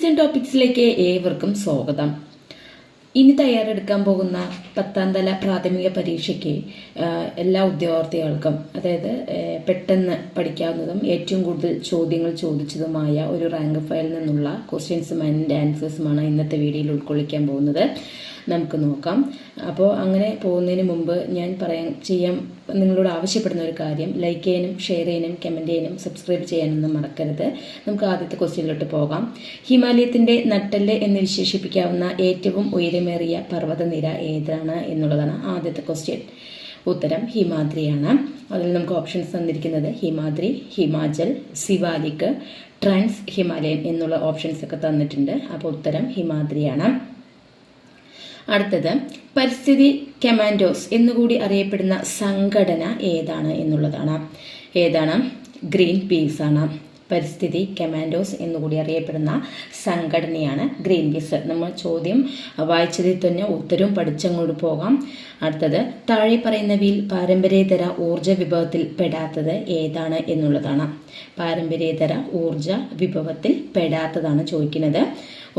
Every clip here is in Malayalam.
ടിപ്സ് ആൻഡ് ടോപ്പിക്സിലേക്ക് ഏവർക്കും സ്വാഗതം. ഇനി തയ്യാറെടുക്കാൻ പോകുന്ന 10ാം തല പ്രാഥമിക പരീക്ഷയ്ക്ക് എല്ലാ ഉദ്യോഗാർത്ഥികൾക്കും, അതായത് പെട്ടെന്ന് പഠിക്കാവുന്നതും ഏറ്റവും കൂടുതൽ ചോദ്യങ്ങൾ ചോദിച്ചതുമായ ഒരു റാങ്ക് ഫയലിൽ നിന്നുള്ള ക്വസ്റ്റ്യൻസും ആൻഡ് ആൻസേഴ്സുമാണ് ഇന്നത്തെ വീഡിയോയിൽ ഉൾക്കൊള്ളിക്കാൻ പോകുന്നത്. നമുക്ക് നോക്കാം. അപ്പോൾ അങ്ങനെ പോകുന്നതിന് മുമ്പ് ഞാൻ നിങ്ങളോട് ആവശ്യപ്പെടുന്ന ഒരു കാര്യം, ലൈക്ക് ചെയ്യാനും ഷെയർ ചെയ്യാനും കമൻറ്റ് ചെയ്യാനും സബ്സ്ക്രൈബ് ചെയ്യാനൊന്നും മറക്കരുത്. നമുക്ക് ആദ്യത്തെ ക്വസ്റ്റ്യനിലോട്ട് പോകാം. ഹിമാലയത്തിൻ്റെ നട്ടെല്ല് എന്ന് വിശേഷിപ്പിക്കാവുന്ന ഏറ്റവും ഉയരമേറിയ പർവ്വതനിര ഏതാണ് എന്നുള്ളതാണ് ആദ്യത്തെ ക്വസ്റ്റ്യൻ. ഉത്തരം ഹിമാദ്രിയാണ്. അതിൽ നമുക്ക് ഓപ്ഷൻസ് തന്നിരിക്കുന്നത് ഹിമാദ്രി, ഹിമാചൽ, സിവാലിക്, ട്രാൻസ് ഹിമാലയൻ എന്നുള്ള ഓപ്ഷൻസ് ഒക്കെ തന്നിട്ടുണ്ട്. അപ്പോൾ ഉത്തരം ഹിമാദ്രിയാണ്. അടുത്തത്, പരിസ്ഥിതി കമാൻഡോസ് എന്നുകൂടി അറിയപ്പെടുന്ന സംഘടന ഏതാണ് എന്നുള്ളതാണ്. ഏതാണ്? ഗ്രീൻ പീസ് ആണ്. പരിസ്ഥിതി കമാൻഡോസ് എന്നുകൂടി അറിയപ്പെടുന്ന സംഘടനയാണ് ഗ്രീൻ പീസ്. നമ്മൾ ചോദ്യം വായിച്ചതിൽ തന്നെ ഉത്തരവും പഠിച്ചങ്ങോട്ട് പോകാം. അടുത്തത്, താഴെ പറയുന്നവയിൽ പാരമ്പര്യേതര ഊർജ വിഭവത്തിൽ പെടാത്തത് ഏതാണ് എന്നുള്ളതാണ്. പാരമ്പര്യേതര ഊർജ വിഭവത്തിൽ പെടാത്തതാണ് ചോദിക്കുന്നത്.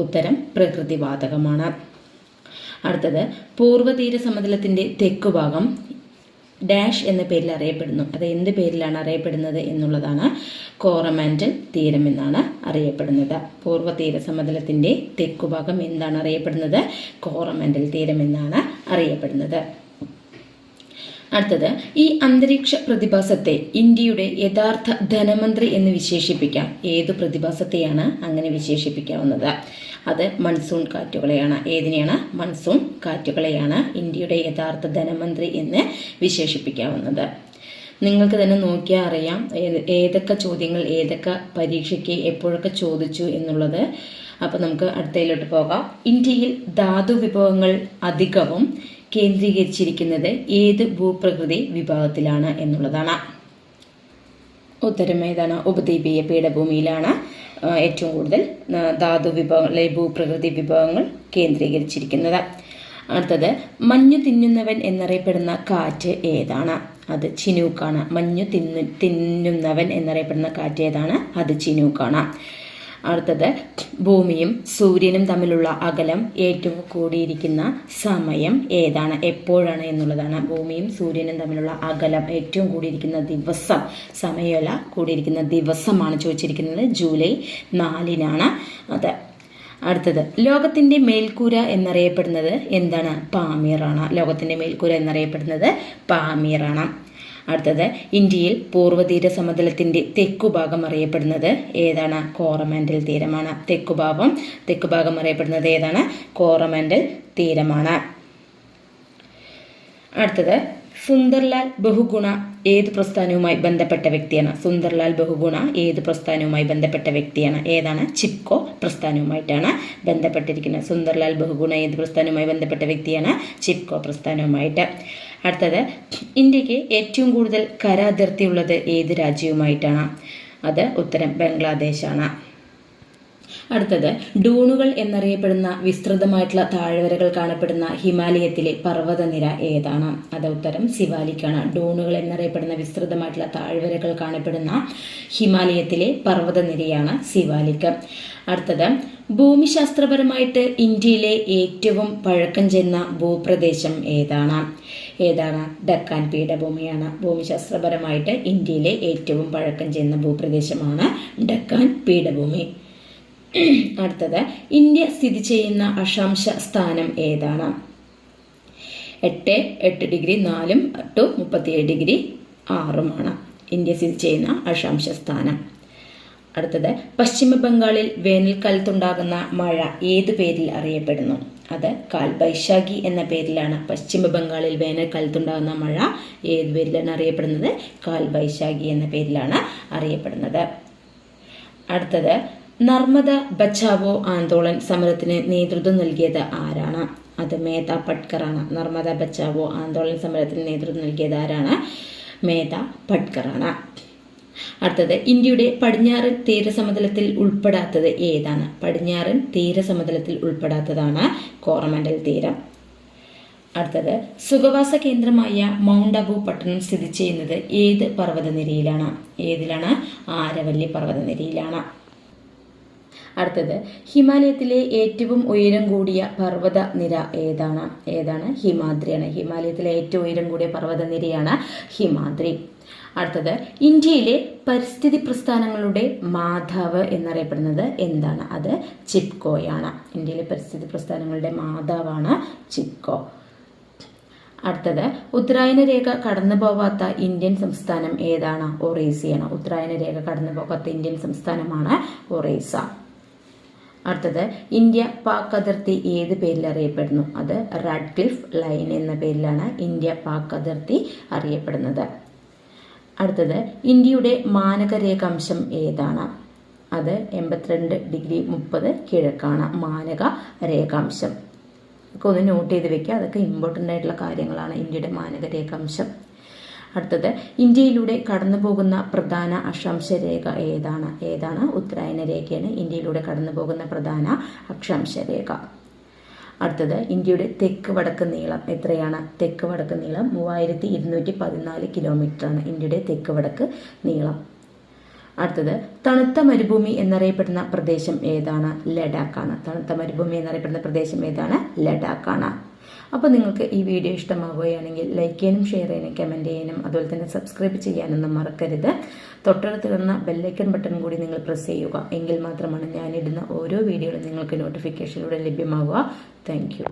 ഉത്തരം പ്രകൃതിവാതകമാണ്. അടുത്തത്, പൂർവ്വതീര സമതലത്തിൻ്റെ തെക്കുഭാഗം ഡാഷ് എന്ന പേരിൽ അറിയപ്പെടുന്നു. അത് എന്ത് പേരിലാണ് അറിയപ്പെടുന്നത് എന്നുള്ളതാണ്. കോറമാൻഡൽ തീരം എന്നാണ് അറിയപ്പെടുന്നത്. പൂർവ്വതീര സമതലത്തിൻ്റെ തെക്കുഭാഗം എന്താണ് അറിയപ്പെടുന്നത്? കോറമാൻഡൽ തീരം എന്നാണ് അറിയപ്പെടുന്നത്. അടുത്തത്, ഈ അന്തരീക്ഷ പ്രതിഭാസത്തെ ഇന്ത്യയുടെ യഥാർത്ഥ ധനമന്ത്രി എന്ന് വിശേഷിപ്പിക്കാം. ഏതു പ്രതിഭാസത്തെയാണ് അങ്ങനെ വിശേഷിപ്പിക്കാവുന്നത്? അത് മൺസൂൺ കാറ്റുകളെയാണ്. ഏതിനെയാണ്? മൺസൂൺ കാറ്റുകളെയാണ് ഇന്ത്യയുടെ യഥാർത്ഥ ധനമന്ത്രി എന്ന് വിശേഷിപ്പിക്കാവുന്നത്. നിങ്ങൾക്ക് തന്നെ നോക്കിയാൽ അറിയാം ഏതൊക്കെ ചോദ്യങ്ങൾ ഏതൊക്കെ പരീക്ഷയ്ക്ക് എപ്പോഴൊക്കെ ചോദിച്ചു എന്നുള്ളത്. അപ്പോൾ നമുക്ക് അടുത്തതിലോട്ട് പോകാം. ഇന്ത്യയിൽ ധാതു വിഭവങ്ങൾ അധികവും കേന്ദ്രീകരിച്ചിരിക്കുന്നത് ഏത് ഭൂപ്രകൃതി വിഭാഗത്തിലാണ് എന്നുള്ളതാണ്. ഉത്തരം ഏതാണ്? ഉപദ്വീപീയ പീഠഭൂമിയിലാണ് ഏറ്റവും കൂടുതൽ ധാതു വിഭവങ്ങൾ, ഭൂപ്രകൃതി വിഭവങ്ങൾ കേന്ദ്രീകരിച്ചിരിക്കുന്നത്. അടുത്തത്, മഞ്ഞു തിന്നുന്നവൻ എന്നറിയപ്പെടുന്ന കാറ്റ് ഏതാണ്? അത് ചിനൂക്കാണ്. മഞ്ഞു തിന്നുന്നവൻ എന്നറിയപ്പെടുന്ന കാറ്റ് ഏതാണ്? അത് ചിനൂക്കാണ്. അടുത്തത്, ഭൂമിയും സൂര്യനും തമ്മിലുള്ള അകലം ഏറ്റവും കൂടിയിരിക്കുന്ന സമയം ഏതാണ്? എപ്പോഴാണ് എന്നുള്ളതാണ്. ഭൂമിയും സൂര്യനും തമ്മിലുള്ള അകലം ഏറ്റവും കൂടിയിരിക്കുന്ന ദിവസം, സമയമല്ല കൂടിയിരിക്കുന്ന ദിവസമാണ് ചോദിച്ചിരിക്കുന്നത്. ജൂലൈ 4-നാണ് അത്. അടുത്തത്, ലോകത്തിൻ്റെ മേൽക്കൂര എന്നറിയപ്പെടുന്നത് എന്താണ്? പാമീറാണ്. ലോകത്തിൻ്റെ മേൽക്കൂര എന്നറിയപ്പെടുന്നത് പാമീറാണ്. അടുത്തത്, ഇന്ത്യയിൽ പൂർവ്വതീര സമതലത്തിൻ്റെ തെക്കുഭാഗം അറിയപ്പെടുന്നത് ഏതാണ്? കോറമാൻഡൽ തീരമാണ്. തെക്കുഭാഗം അറിയപ്പെടുന്നത് ഏതാണ്? കോറമാൻഡൽ തീരമാണ്. അടുത്തത്, സുന്ദർലാൽ ബഹുഗുണ ഏത് പ്രസ്ഥാനവുമായി ബന്ധപ്പെട്ട വ്യക്തിയാണ്? സുന്ദർലാൽ ബഹുഗുണ ഏത് പ്രസ്ഥാനവുമായി ബന്ധപ്പെട്ട വ്യക്തിയാണ്? ഏതാണ്? ചിപ്കോ പ്രസ്ഥാനവുമായിട്ടാണ് ബന്ധപ്പെട്ടിരിക്കുന്നത്. സുന്ദർലാൽ ബഹുഗുണ ഏത് പ്രസ്ഥാനവുമായി ബന്ധപ്പെട്ട വ്യക്തിയാണ്? ചിപ്കോ പ്രസ്ഥാനവുമായിട്ട്. അടുത്തത്, ഇന്ത്യക്ക് ഏറ്റവും കൂടുതൽ കര അതിർത്തിയുള്ളത് ഏത് രാജ്യവുമായിട്ടാണ്? അത് ഉത്തരം ബംഗ്ലാദേശാണ്. അടുത്തത്, ഡൂണുകൾ എന്നറിയപ്പെടുന്ന വിസ്തൃതമായിട്ടുള്ള താഴ്വരകൾ കാണപ്പെടുന്ന ഹിമാലയത്തിലെ പർവ്വതനിര ഏതാണ്? അത് ഉത്തരം സിവാലിക്കാണ്. ഡൂണുകൾ എന്നറിയപ്പെടുന്ന വിസ്തൃതമായിട്ടുള്ള താഴ്വരകൾ കാണപ്പെടുന്ന ഹിമാലയത്തിലെ പർവ്വതനിരയാണ് സിവാലിക്ക്. അടുത്തത്, ഭൂമിശാസ്ത്രപരമായിട്ട് ഇന്ത്യയിലെ ഏറ്റവും പഴക്കം ചെന്ന ഭൂപ്രദേശം ഏതാണ്? ഡക്കാൻ പീഠഭൂമിയാണ്. ഭൂമിശാസ്ത്രപരമായിട്ട് ഇന്ത്യയിലെ ഏറ്റവും പഴക്കം ചെന്ന ഭൂപ്രദേശമാണ് ഡക്കാൻ പീഠഭൂമി. അടുത്തത്, ഇന്ത്യ സ്ഥിതി ചെയ്യുന്ന അക്ഷാംശ സ്ഥാനം ഏതാണ്? 8 ഡിഗ്രി 4 to 37 ഡിഗ്രി 6 ഇന്ത്യ സ്ഥിതി ചെയ്യുന്ന അക്ഷാംശ സ്ഥാനം. അടുത്തത്, പശ്ചിമ ബംഗാളിൽ വേനൽക്കാലത്തുണ്ടാകുന്ന മഴ ഏത് പേരിൽ അറിയപ്പെടുന്നു? അത് കാൽബൈശാഖി എന്ന പേരിലാണ്. പശ്ചിമ ബംഗാളിൽ വേനൽക്കാലത്തുണ്ടാകുന്ന മഴ ഏത് പേരിലാണ് അറിയപ്പെടുന്നത്? കാൽബൈശാഖി എന്ന പേരിലാണ് അറിയപ്പെടുന്നത്. അടുത്തത്, നർമ്മദ ബച്ചാവോ ആന്തോളൻ സമരത്തിന് നേതൃത്വം നൽകിയത് ആരാണ്? അത് മേധ പട്കർ ആണ്. നർമ്മദ ബച്ചാവോ ആന്തോളൻ സമരത്തിന് നേതൃത്വം നൽകിയത് ആരാണ്? മേധ പട്കർ ആണ്. അടുത്തത്, ഇന്ത്യയുടെ പടിഞ്ഞാറൻ തീരസമതലത്തിൽ ഉൾപ്പെടാത്തത് ഏതാണ്? പടിഞ്ഞാറൻ തീരസമതലത്തിൽ ഉൾപ്പെടാത്തതാണ് കോറമാൻഡൽ തീരം. അടുത്തത്, സുഖവാസ കേന്ദ്രമായ മൗണ്ട് അബു പട്ടണം സ്ഥിതി ചെയ്യുന്നത് ഏത് പർവ്വതനിരയിലാണ്? ഏതിലാണ്? ആരവല്ലി പർവ്വതനിരയിലാണ്. അടുത്തത് ഹിമാലയത്തിലെ ഏറ്റവും ഉയരം കൂടിയ പർവ്വത നിര ഏതാണ്? ഹിമാദ്രിയാണ്. ഹിമാലയത്തിലെ ഏറ്റവും ഉയരം കൂടിയ പർവ്വത നിരയാണ് ഹിമാദ്രി. അടുത്തത് ഇന്ത്യയിലെ പരിസ്ഥിതി പ്രസ്ഥാനങ്ങളുടെ മാതാവ് എന്നറിയപ്പെടുന്നത് എന്താണ്? അത് ചിപ്കോയാണ്. ഇന്ത്യയിലെ പരിസ്ഥിതി പ്രസ്ഥാനങ്ങളുടെ മാതാവാണ് ചിപ്കോ. അടുത്തത് ഉത്തരായന രേഖ കടന്നു പോവാത്ത ഇന്ത്യൻ സംസ്ഥാനം ഏതാണ്? ഒറീസയാണ്. ഉത്തരായന രേഖ കടന്നു പോകാത്ത ഇന്ത്യൻ സംസ്ഥാനമാണ് ഒറീസ. അടുത്തത് ഇന്ത്യ പാക് അതിർത്തി ഏത് പേരിൽ അറിയപ്പെടുന്നു? അത് റാഡ്ക്ലിഫ് ലൈൻ എന്ന പേരിലാണ് ഇന്ത്യ പാക് അതിർത്തി അറിയപ്പെടുന്നത്. അടുത്തത് ഇന്ത്യയുടെ മാനക രേഖാംശം ഏതാണ്? അത് 82°30 കിഴക്കാണ് മാനക രേഖാംശം. ഒക്കെ ഒന്ന് നോട്ട് ചെയ്ത് വെക്കുക. അതൊക്കെ ഇമ്പോർട്ടൻ്റ് ആയിട്ടുള്ള കാര്യങ്ങളാണ് ഇന്ത്യയുടെ മാനക രേഖാംശം. അടുത്തത് ഇന്ത്യയിലൂടെ കടന്നു പോകുന്ന പ്രധാന അക്ഷാംശ രേഖ ഏതാണ്? ഉത്തരായന രേഖയാണ് ഇന്ത്യയിലൂടെ കടന്നു പോകുന്ന പ്രധാന അക്ഷാംശ രേഖ. അടുത്തത് ഇന്ത്യയുടെ തെക്ക് വടക്ക് നീളം എത്രയാണ്? തെക്ക് വടക്ക് നീളം 3214 കിലോമീറ്ററാണ് ഇന്ത്യയുടെ തെക്ക് വടക്ക് നീളം. അടുത്തത് തണുത്ത മരുഭൂമി എന്നറിയപ്പെടുന്ന പ്രദേശം ഏതാണ്? ലഡാക്കാണ്. തണുത്ത മരുഭൂമി എന്നറിയപ്പെടുന്ന പ്രദേശം ഏതാണ്? ലഡാക്കാണ്. അപ്പോൾ നിങ്ങൾക്ക് ഈ വീഡിയോ ഇഷ്ടമാവുകയാണെങ്കിൽ ലൈക്ക് ചെയ്യാനും ഷെയർ ചെയ്യാനും കമൻറ്റ് ചെയ്യാനും അതുപോലെ തന്നെ സബ്സ്ക്രൈബ് ചെയ്യാനൊന്നും മറക്കരുത്. തൊട്ടടുത്ത് കിടന്ന ബെല്ലൈക്കൺ ബട്ടൺ കൂടി നിങ്ങൾ പ്രസ് ചെയ്യുക. എങ്കിൽ മാത്രമാണ് ഞാനിടുന്ന ഓരോ വീഡിയോകളും നിങ്ങൾക്ക് നോട്ടിഫിക്കേഷനിലൂടെ ലഭ്യമാവുക. Thank you.